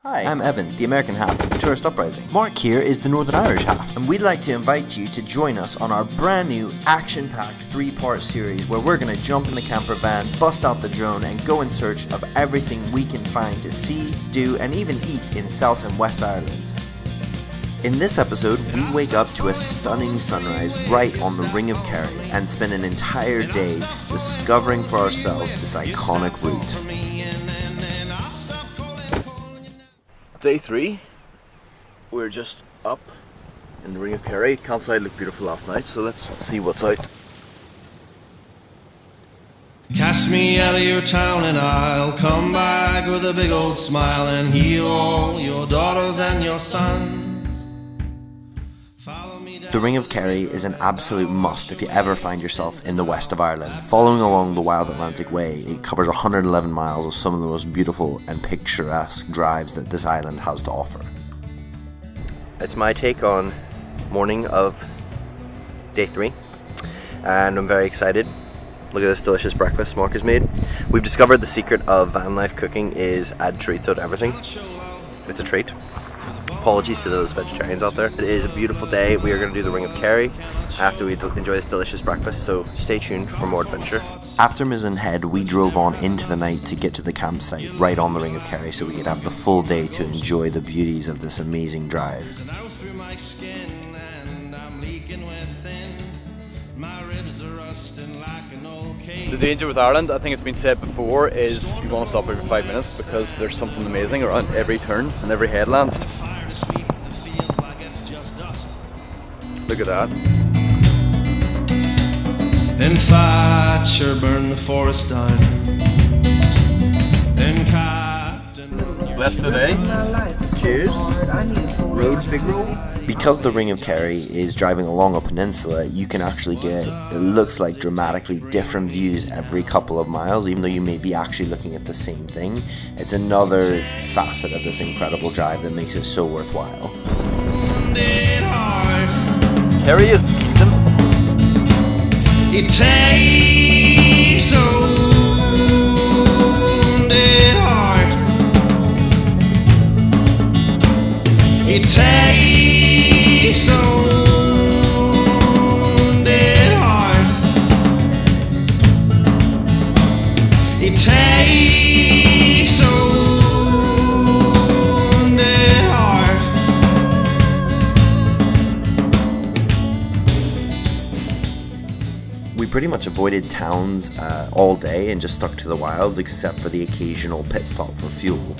Hi, I'm Evan, the American half of the Tourist Uprising. Mark here is the Northern Irish half, and we'd like to invite you to join us on our brand new action-packed 3-part series where we're going to jump in the camper van, bust out the drone, and go in search of everything we can find to see, do, and even eat in South and West Ireland. In this episode, we wake up to a stunning sunrise right on the Ring of Kerry and spend an entire day discovering for ourselves this iconic route. Day 3, we're just up in the Ring of Kerry. Campsite looked beautiful last night, so let's see what's out. Cast me out of your town and I'll come back with a big old smile and heal all your daughters and your sons. The Ring of Kerry is an absolute must if you ever find yourself in the west of Ireland. Following along the Wild Atlantic Way, it covers 111 miles of some of the most beautiful and picturesque drives that this island has to offer. It's my take on morning of day 3, and I'm very excited. Look at this delicious breakfast Mark has made. We've discovered the secret of van life cooking is add treats out of everything. It's a treat. Apologies to those vegetarians out there. It is a beautiful day. We are going to do the Ring of Kerry after we enjoy this delicious breakfast, so stay tuned for more adventure. After Mizzen Head, we drove on into the night to get to the campsite right on the Ring of Kerry so we could have the full day to enjoy the beauties of this amazing drive. The danger with Ireland, I think it's been said before, is you want to stop every 5 minutes because there's something amazing around every turn and every headland. Look at that. Then Thatcher burned the forest down. Then Captain... Blessed today. Cheers. Roads, big roll. Because the Ring of Kerry is driving along a peninsula, you can actually get, it looks like, dramatically different views every couple of miles, even though you may be actually looking at the same thing. It's another facet of this incredible drive that makes it so worthwhile. Kerry is the kingdom. It takes so hard. It takes so hard. It takes so hard. We pretty much avoided towns all day and just stuck to the wilds, except for the occasional pit stop for fuel.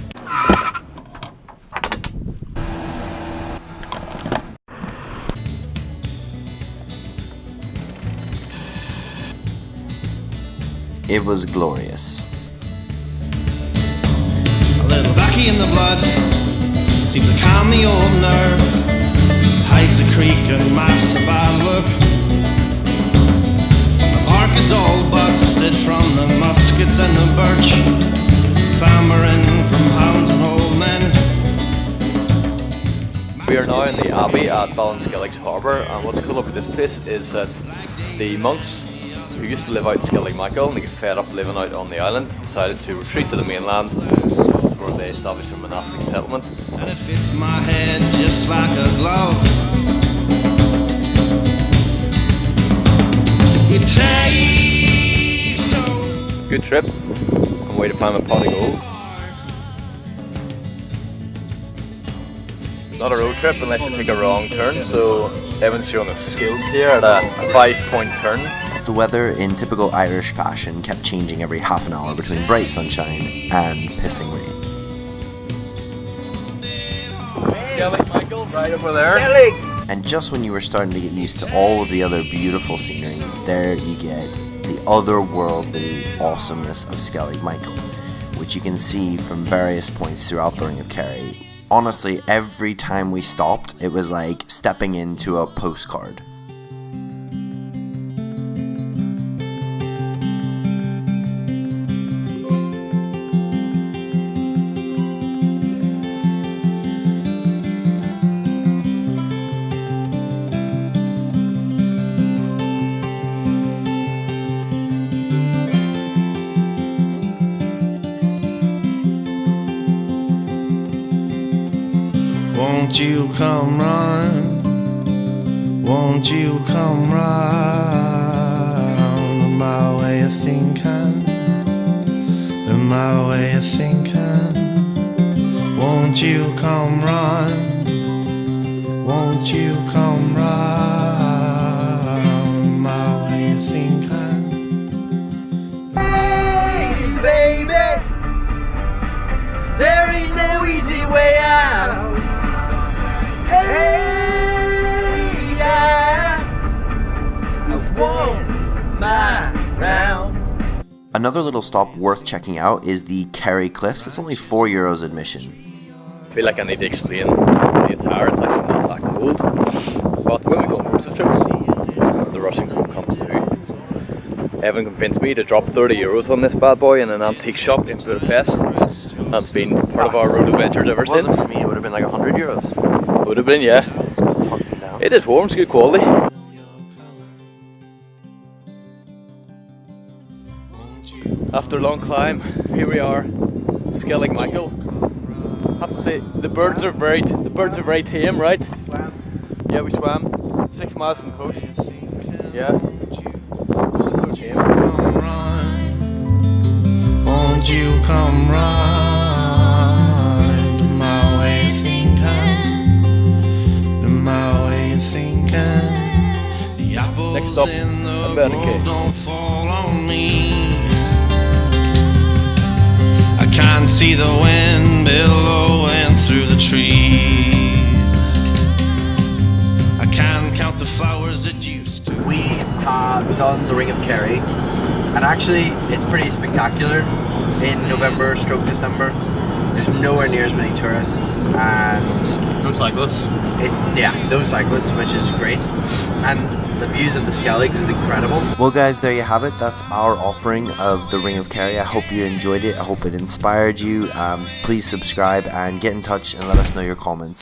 It was glorious. A little backy in the blood seems to calm the old nerve. Hides a creek and mass a bad look. The park is all busted from the muskets and the birch, clamouring from hounds and old men. We are now in the Abbey at Skelligs Harbour, and what's cool about this place is that the monks who used to live out in Skellig Michael and they get fed up living out on the island, decided to retreat to the mainland. This is where they established their monastic settlement. And it fits my head just like a glove. It takes so Good trip. I'm waiting to find my pot of gold. It's not a road trip unless you take a wrong turn, so Evan's showing his skills here at a 5-point turn. The weather, in typical Irish fashion, kept changing every half an hour between bright sunshine and pissing rain. Skellig Michael, right over there. And just when you were starting to get used to all of the other beautiful scenery, there you get the otherworldly awesomeness of Skellig Michael, which you can see from various points throughout the Ring of Kerry. Honestly, every time we stopped, it was like stepping into a postcard. Won't you come run? Won't you come round my way of thinking? My way of thinking. Won't you come run? Won't you come round my way of thinking? Hey, baby, there ain't no easy way out. Hey, yeah, I've won my round. Another little stop worth checking out is the Kerry Cliffs. It's only €4 admission. I feel like I need to explain the attire. It's actually not that cold. But when we go on motor trips, the Russian comes too. Evan convinced me to drop €30 on this bad boy in an antique shop in Budapest. That's been part of our road adventures ever since. For me, it would have been like €100. Would have been, yeah. It is warm, it's good quality. After a long climb, here we are, Skellig Michael. I have to say, the birds are very tame, right? Yeah, we swam 6 miles from the coast. Yeah, they're so tame. Won't you come round my way of thinking? My way of thinking. The apples Next up, in the America. grove don't fall on me. I can't see the wind billowing through the trees. I can't count the flowers that used to. We have done the Ring of Kerry, and actually it's pretty spectacular in November stroke December. There's nowhere near as many tourists, and No cyclists. it's, yeah, no cyclists, which is great, and the views of the Skelligs is incredible. Well guys, there you have it. That's our offering of the Ring of Kerry. I hope you enjoyed it. I hope it inspired you. Please subscribe and get in touch and let us know your comments.